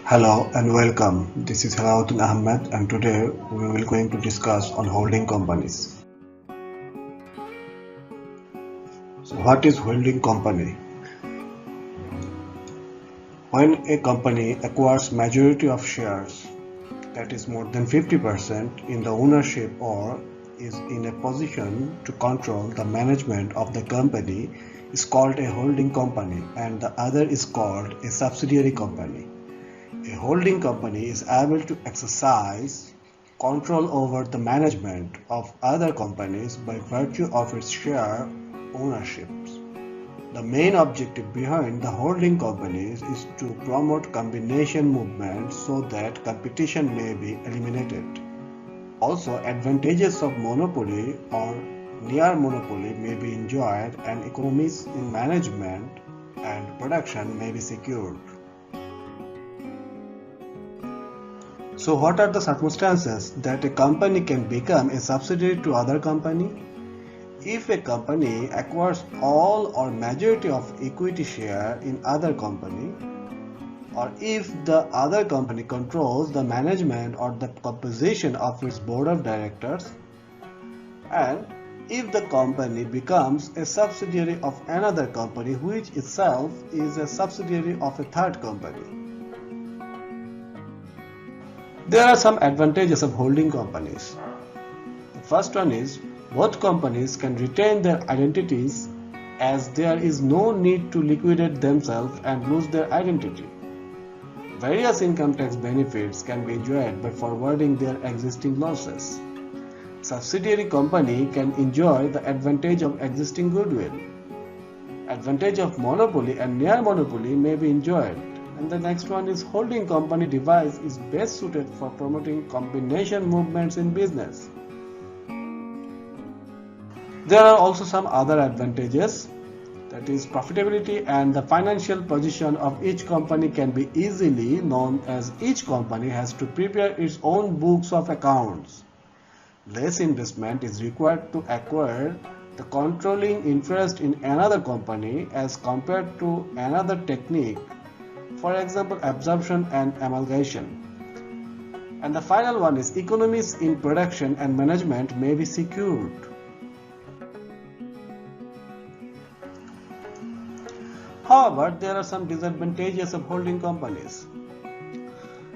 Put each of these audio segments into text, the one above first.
Hello and welcome. This is Halauddin Ahmed and today we will going to discuss on holding companies. So what is holding company? When a company acquires majority of shares, that is more than 50% in the ownership or is in a position to control the management of the company is called a holding company and the other is called a subsidiary company. A holding company is able to exercise control over the management of other companies by virtue of its share ownerships. The main objective behind the holding companies is to promote combination movement so that competition may be eliminated. Also, advantages of monopoly or near monopoly may be enjoyed and economies in management and production may be secured. So what are the circumstances that a company can become a subsidiary to other company? If a company acquires all or majority of equity share in other company, or if the other company controls the management or the composition of its board of directors, and if the company becomes a subsidiary of another company which itself is a subsidiary of a third company. There are some advantages of holding companies. The first one is both companies can retain their identities as there is no need to liquidate themselves and lose their identity. Various income tax benefits can be enjoyed by forwarding their existing losses. Subsidiary company can enjoy the advantage of existing goodwill. Advantage of monopoly and near monopoly may be enjoyed. And the next one is holding company device is best suited for promoting combination movements in business. There are also some other advantages, that is profitability and the financial position of each company can be easily known as each company has to prepare its own books of accounts. Less investment is required to acquire the controlling interest in another company as compared to another technique. For example, absorption and amalgamation. And the final one is economies in production and management may be secured. However, there are some disadvantages of holding companies.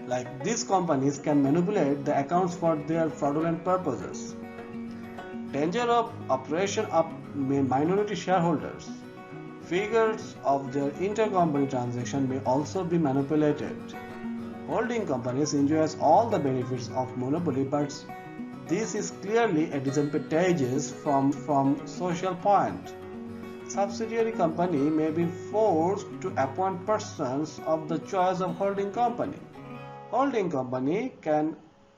Like these companies can manipulate the accounts for their fraudulent purposes. Danger of operation of minority shareholders. Figures of their intercompany transaction may also be manipulated. Holding companies enjoys all the benefits of monopoly, but this is clearly a disadvantage from social point. Subsidiary company may be forced to appoint persons of the choice of holding company. Holding company can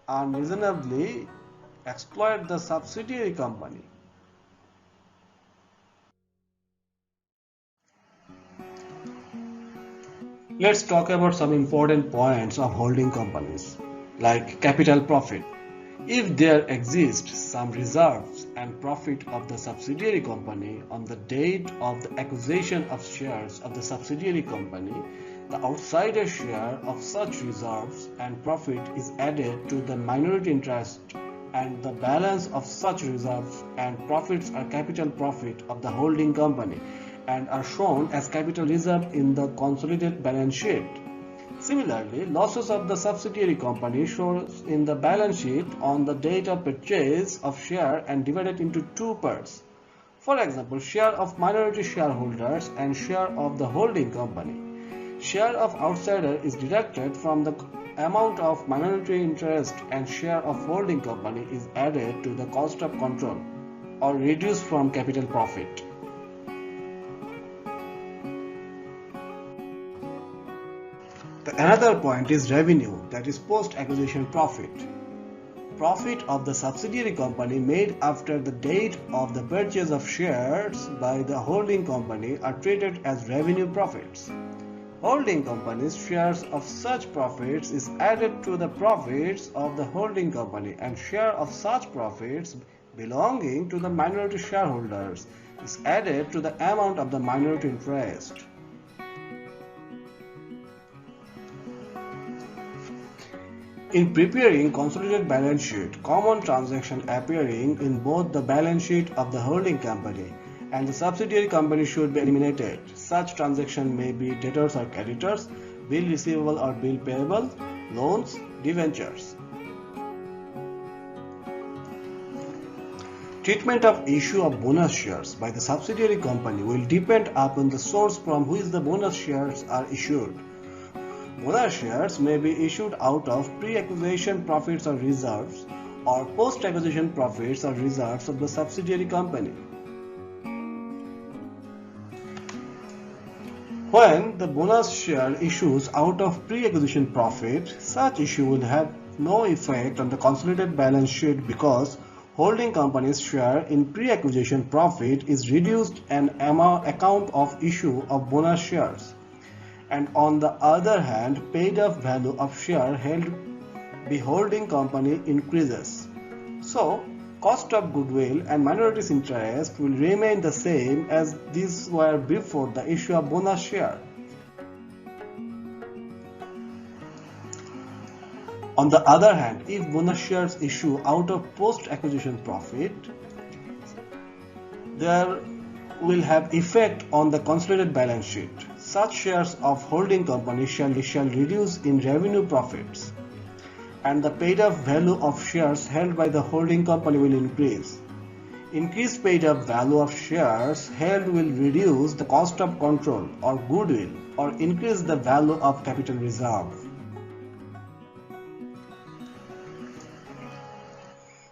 unreasonably exploit the subsidiary company. Let's talk about some important points of holding companies, like capital profit. If there exists some reserves and profit of the subsidiary company on the date of the acquisition of shares of the subsidiary company, the outsider share of such reserves and profit is added to the minority interest and the balance of such reserves and profits are capital profit of the holding company and are shown as capital reserve in the consolidated balance sheet. Similarly, losses of the subsidiary company shows in the balance sheet on the date of purchase of share and divided into two parts. For example, share of minority shareholders and share of the holding company. Share of outsider is deducted from the amount of minority interest and share of holding company is added to the cost of control or reduced from capital profit. Another point is revenue, that is post-acquisition profit. Profit of the subsidiary company made after the date of the purchase of shares by the holding company are treated as revenue profits. Holding company's shares of such profits is added to the profits of the holding company and share of such profits belonging to the minority shareholders is added to the amount of the minority interest. In preparing consolidated balance sheet, common transaction appearing in both the balance sheet of the holding company and the subsidiary company should be eliminated. Such transaction may be debtors or creditors, bill receivable or bill payable, loans, debentures. Treatment of issue of bonus shares by the subsidiary company will depend upon the source from which the bonus shares are issued. Bonus shares may be issued out of pre-acquisition profits or reserves or post-acquisition profits or reserves of the subsidiary company. When the bonus share issues out of pre-acquisition profit, such issue will have no effect on the consolidated balance sheet because holding company's share in pre-acquisition profit is reduced and account of issue of bonus shares. And on the other hand, paid-up value of share held by holding company increases. So, cost of goodwill and minorities' interest will remain the same as these were before the issue of bonus share. On the other hand, if bonus shares issue out of post-acquisition profit, there will have effect on the consolidated balance sheet. Such shares of holding company shall reduce in revenue profits, and the paid-up value of shares held by the holding company will increase. Increased paid-up value of shares held will reduce the cost of control or goodwill or increase the value of capital reserve.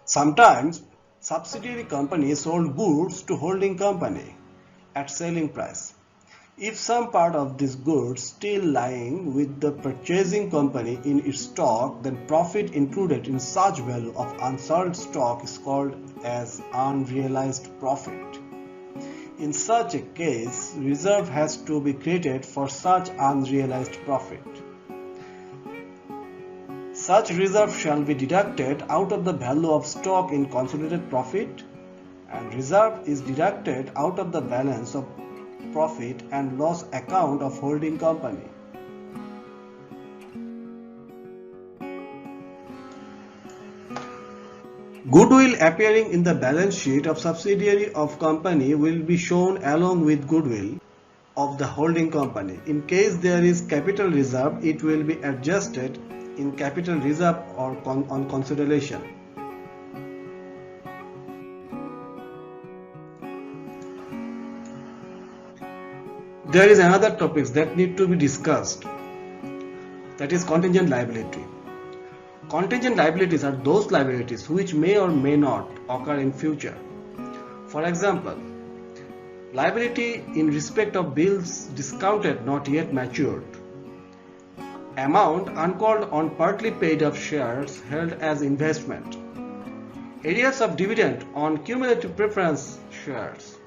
Sometimes, subsidiary company sold goods to holding company at selling price. If some part of these goods still lying with the purchasing company in its stock, then profit included in such value of unsold stock is called as unrealized profit. In such a case, reserve has to be created for such unrealized profit. Such reserve shall be deducted out of the value of stock in consolidated profit, and reserve is deducted out of the balance of profit and loss account of holding company. Goodwill appearing in the balance sheet of subsidiary of company will be shown along with goodwill of the holding company. In case there is capital reserve, it will be adjusted in capital reserve or on consideration. There is another topic that need to be discussed, that is contingent liability. Contingent liabilities are those liabilities which may or may not occur in future. For example, liability in respect of bills discounted not yet matured. Amount uncalled on partly paid up shares held as investment. Arrears of dividend on cumulative preference shares.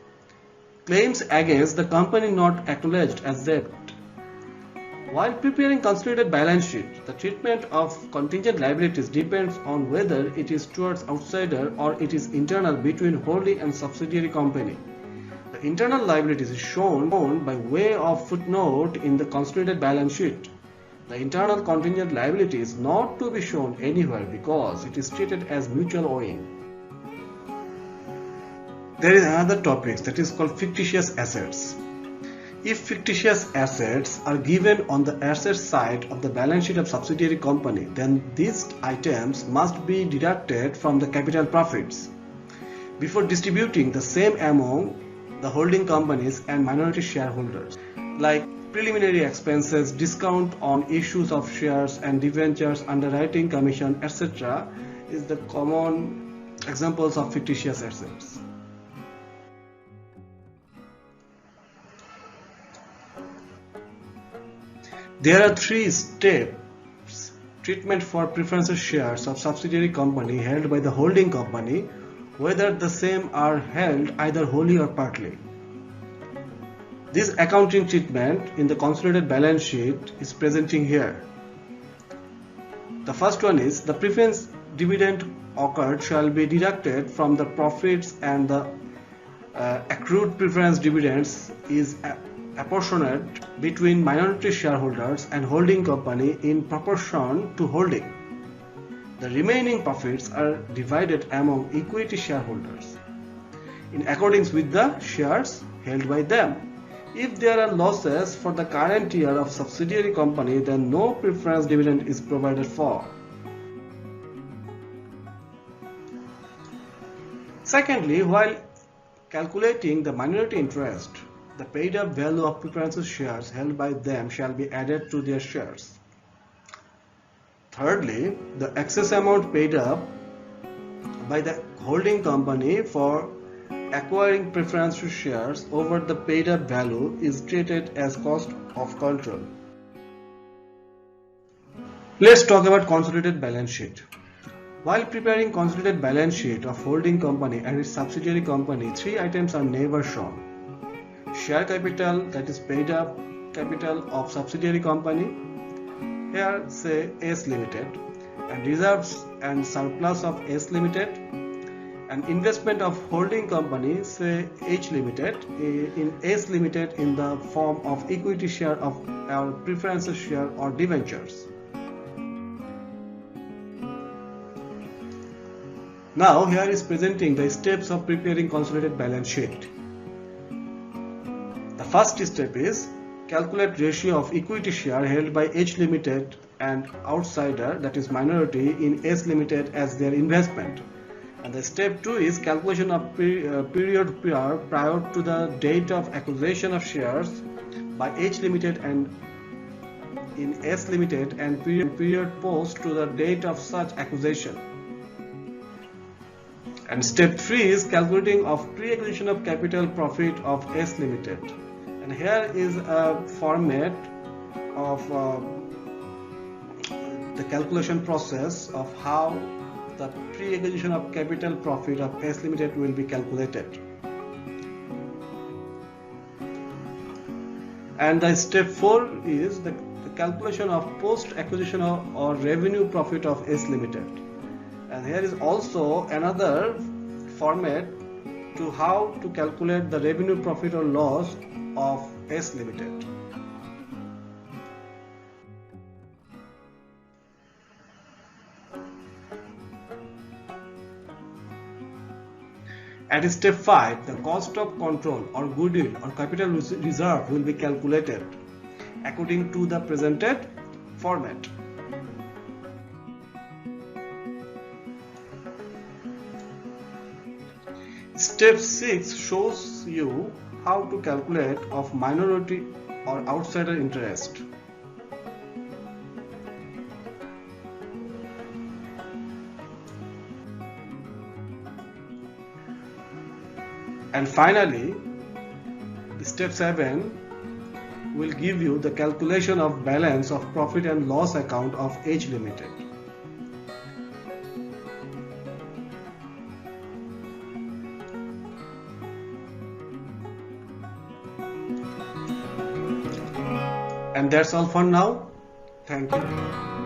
Claims against the company not acknowledged as debt. While preparing consolidated balance sheet, the treatment of contingent liabilities depends on whether it is towards outsider or it is internal between holding and subsidiary company. The internal liabilities is shown by way of footnote in the consolidated balance sheet. The internal contingent liability is not to be shown anywhere because it is treated as mutual owing. There is another topic that is called fictitious assets. If fictitious assets are given on the asset side of the balance sheet of subsidiary company, then these items must be deducted from the capital profits before distributing the same among the holding companies and minority shareholders, like preliminary expenses, discount on issues of shares and debentures, underwriting commission, etc. is the common examples of fictitious assets. There are 3 steps treatment for preference shares of subsidiary company held by the holding company, whether the same are held either wholly or partly. This accounting treatment in the consolidated balance sheet is presenting here. The first one is the preference dividend occurred shall be deducted from the profits, and the accrued preference dividends is apportioned between minority shareholders and holding company in proportion to holding. The remaining profits are divided among equity shareholders in accordance with the shares held by them. If there are losses for the current year of subsidiary company, then no preference dividend is provided for. Secondly, while calculating the minority interest, the paid-up value of preference shares held by them shall be added to their shares. Thirdly, the excess amount paid up by the holding company for acquiring preference shares over the paid-up value is treated as cost of control. Let's talk about consolidated balance sheet. While preparing consolidated balance sheet of holding company and its subsidiary company, three items are never shown. Share capital, that is paid up capital of subsidiary company, here say S Limited, and reserves and surplus of S Limited, and investment of holding company say H Limited in S Limited in the form of equity share of our preference share or debentures. Now here is presenting the steps of preparing consolidated balance sheet. The first step is calculate ratio of equity share held by H Limited and outsider, that is minority, in S Limited as their investment. And the step 2 is calculation of period prior to the date of acquisition of shares by H Limited and in S Limited and period post to the date of such acquisition. And step 3 is calculating of pre-acquisition of capital profit of S Limited. And here is a format of the calculation process of how the pre-acquisition of capital profit of S Limited will be calculated. And the step 4 is the calculation of post-acquisition or revenue profit of S Limited. And here is also another format to how to calculate the revenue profit or loss of S Limited. At step 5, the cost of control or goodwill or capital reserve will be calculated according to the presented format. Step 6 shows you how to calculate of minority or outsider interest. And finally, step 7 will give you the calculation of balance of profit and loss account of H Limited. And that's all for now. Thank you.